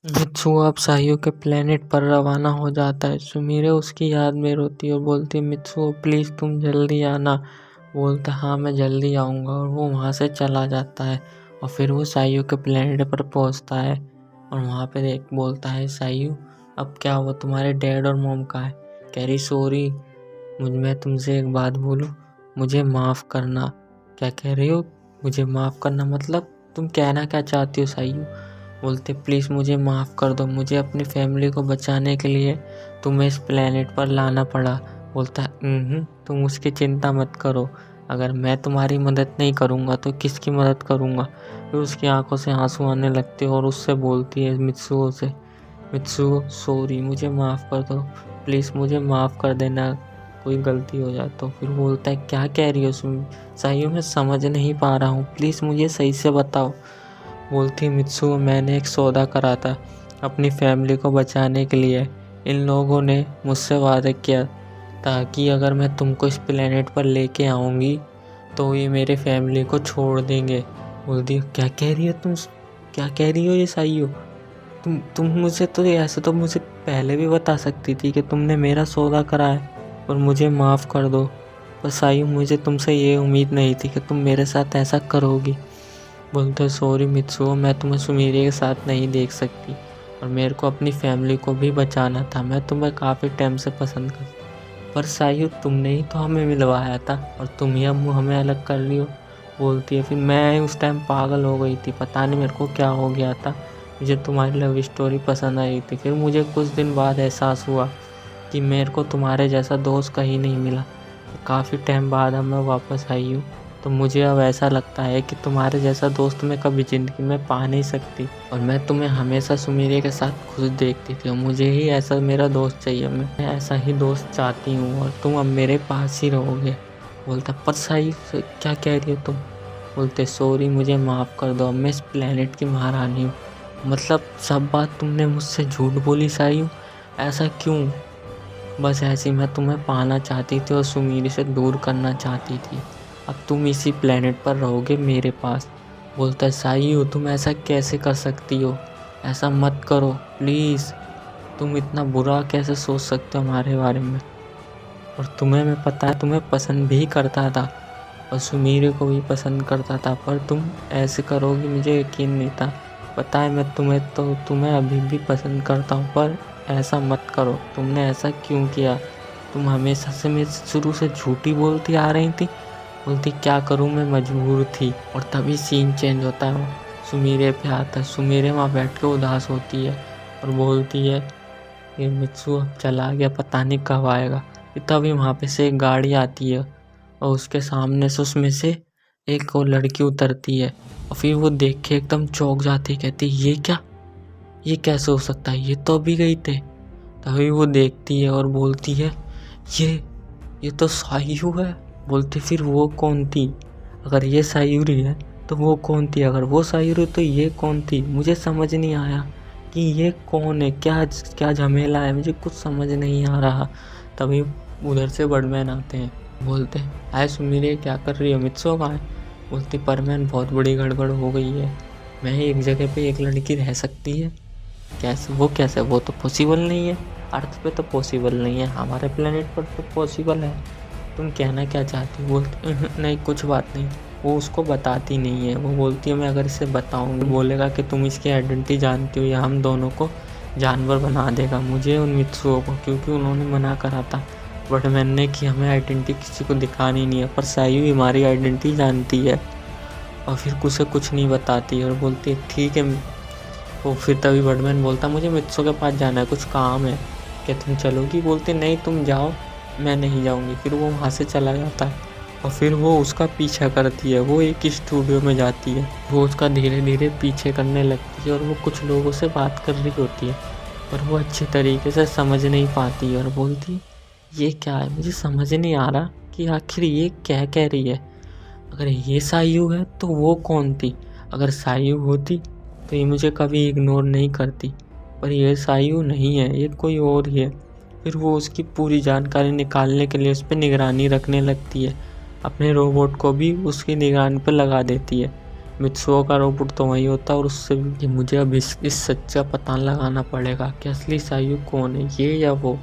Mitsuo अब साहियो के planet पर रवाना हो जाता है। सुमिरे उसकी याद में रोती है और बोलती है, मित्सुओ प्लीज़ तुम जल्दी आना। बोलता हाँ मैं जल्दी आऊँगा, और वो वहाँ से चला जाता है। और फिर वो साहियो के प्लेनेट पर पहुँचता है और वहाँ पे देख बोलता है, साहियो अब क्या हुआ, तुम्हारे डैड और मॉम कहाँ है? कह रही सॉरी, मैं तुमसे एक बात बोलूँ, मुझे माफ़ करना। क्या कह रही हो? मुझे माफ़ करना मतलब तुम कहना क्या चाहती हो साहियो? बोलते प्लीज़ मुझे माफ़ कर दो, मुझे अपनी फैमिली को बचाने के लिए तुम्हें इस प्लेनेट पर लाना पड़ा। बोलता है तुम उसकी चिंता मत करो, अगर मैं तुम्हारी मदद नहीं करूँगा तो किसकी मदद करूँगा? फिर उसकी आंखों से आंसू आने लगते और उससे बोलती है मित्सुओ से, मित्सुओ सॉरी मुझे माफ़ कर दो, प्लीज़ मुझे माफ़ कर देना, कोई गलती हो जाए तो। फिर बोलता है क्या कह रही हो साहियो, मैं समझ नहीं पा रहा हूँ, प्लीज़ मुझे सही से बताओ। बोलती मित्सुओ मैंने एक सौदा करा था अपनी फैमिली को बचाने के लिए। इन लोगों ने मुझसे वादा किया था कि अगर मैं तुमको इस प्लेनेट पर लेके आऊँगी तो ये मेरे फैमिली को छोड़ देंगे। बोलती क्या कह रही हो तुम, क्या कह रही हो ये साहियो? तुम मुझे तो ऐसे तो मुझे पहले भी बता सकती थी कि तुमने मेरा सौदा करा है और मुझे माफ़ कर दो। पर साहियो मुझे तुमसे ये उम्मीद नहीं थी कि तुम मेरे साथ ऐसा करोगी। बोलते सॉरी मित्सुओ, मैं तुम्हें सुमीरे के साथ नहीं देख सकती और मेरे को अपनी फैमिली को भी बचाना था। मैं तुम्हें काफ़ी टाइम से पसंद कर, पर साहियो तुमने ही तो हमें मिलवाया था और तुम ही अब हमें अलग कर रही हो। बोलती है फिर मैं उस टाइम पागल हो गई थी, पता नहीं मेरे को क्या हो गया था, मुझे तुम्हारी लव स्टोरी पसंद आई थी। फिर मुझे कुछ दिन बाद एहसास हुआ कि मेरे को तुम्हारे जैसा दोस्त कहीं नहीं मिला। काफ़ी टाइम बाद अब मैं वापस आई हूँ, तो मुझे अब ऐसा लगता है कि तुम्हारे जैसा दोस्त मैं कभी ज़िंदगी में पा नहीं सकती, और मैं तुम्हें हमेशा सुमीरे के साथ खुश देखती थी और मुझे ही ऐसा मेरा दोस्त चाहिए, मैं ऐसा ही दोस्त चाहती हूँ और तुम अब मेरे पास ही रहोगे। बोलता पर सही क्या कह रही हो तुम? बोलते सॉरी मुझे माफ़ कर दो, अब मैं इस प्लेनेट की महारानी हूँ। मतलब सब बात तुमने मुझसे झूठ बोली साहियो, ऐसा क्यों? बस ऐसे ही मैं तुम्हें पाना चाहती थी और सुमीरे से दूर करना चाहती थी। अब तुम इसी प्लेनेट पर रहोगे मेरे पास। बोलता है साहियो तुम ऐसा कैसे कर सकती हो, ऐसा मत करो प्लीज़, तुम इतना बुरा कैसे सोच सकते हो हमारे बारे में? और तुम्हें मैं पता है तुम्हें पसंद भी करता था और सुमीरे को भी पसंद करता था, पर तुम ऐसे करोगी मुझे यकीन नहीं था। पता है मैं तुम्हें अभी भी पसंद करता हूँ, पर ऐसा मत करो। तुमने ऐसा क्यों किया? तुम हमेशा से मेरे शुरू से झूठी बोलती आ रही थी। बोलती क्या करूँ मैं मजबूर थी। और तभी सीन चेंज होता है, सुमीरे पे आता है। सुमीरे वहाँ बैठ के उदास होती है और बोलती है ये मित्सु अब चला गया, पता नहीं कब आएगा। तभी वहाँ पे से एक गाड़ी आती है और उसके सामने से उसमें से एक और लड़की उतरती है और फिर वो देख के एकदम चौंक जाती है, कहती ये क्या, ये कैसे हो सकता है, ये तो अभी गई थे। तभी वो देखती है और बोलती है ये तो साहियो है। बोलती फिर वो कौन थी? अगर ये सायूरी है तो वो कौन थी? अगर वो सायूरी तो ये कौन थी? मुझे समझ नहीं आया कि ये कौन है, क्या क्या झमेला है, मुझे कुछ समझ नहीं आ रहा। तभी उधर से बर्डमैन आते हैं, बोलते हैं आए सुमीरे क्या कर रही हो, मित्सुओ कहाँ है? बोलती परमैन बहुत बड़ी गड़बड़ हो गई है, मैं एक जगह पे एक लड़की रह सकती है? कैसे? वो तो पॉसिबल नहीं है, अर्थ पे तो पॉसिबल नहीं है, हमारे प्लेनेट पर तो पॉसिबल है। तुम कहना क्या चाहती हो? बोलती नहीं कुछ बात नहीं। वो उसको बताती नहीं है। वो बोलती है मैं अगर इसे बताऊंगी बोलेगा कि तुम इसकी आइडेंटिटी जानती हो या हम दोनों को जानवर बना देगा, मुझे उन मित्सुओं को, क्योंकि उन्होंने मना करा था बटमैन ने कि हमें आइडेंटिटी किसी को दिखानी नहीं है। पर सायु हमारी आइडेंटिटी जानती है और फिर उसे कुछ नहीं बताती और बोलती है ठीक है। वो फिर तभी बटमैन बोलता मुझे मित्सुओं के पास जाना है, कुछ काम है, क्या तुम चलोगी? बोलते नहीं तुम जाओ, मैं नहीं जाऊंगी। फिर वो वहाँ से चला जाता है और फिर वो उसका पीछा करती है। वो एक स्टूडियो में जाती है, वो उसका धीरे धीरे पीछे करने लगती है और वो कुछ लोगों से बात कर रही होती है पर वो अच्छे तरीके से समझ नहीं पाती और बोलती ये क्या है, मुझे समझ नहीं आ रहा कि आखिर ये क्या कह रही है। अगर ये सायु है तो वो कौन थी? अगर सायु होती तो ये मुझे कभी इग्नोर नहीं करती, पर ये सायु नहीं है, ये कोई और ही है। फिर वो उसकी पूरी जानकारी निकालने के लिए उस पर निगरानी रखने लगती है, अपने रोबोट को भी उसकी निगरानी पर लगा देती है। मित्सुओ का रोबोट तो वही होता है और उससे भी मुझे अब इस सच का पता लगाना पड़ेगा कि असली सायूक कौन है, ये या वो।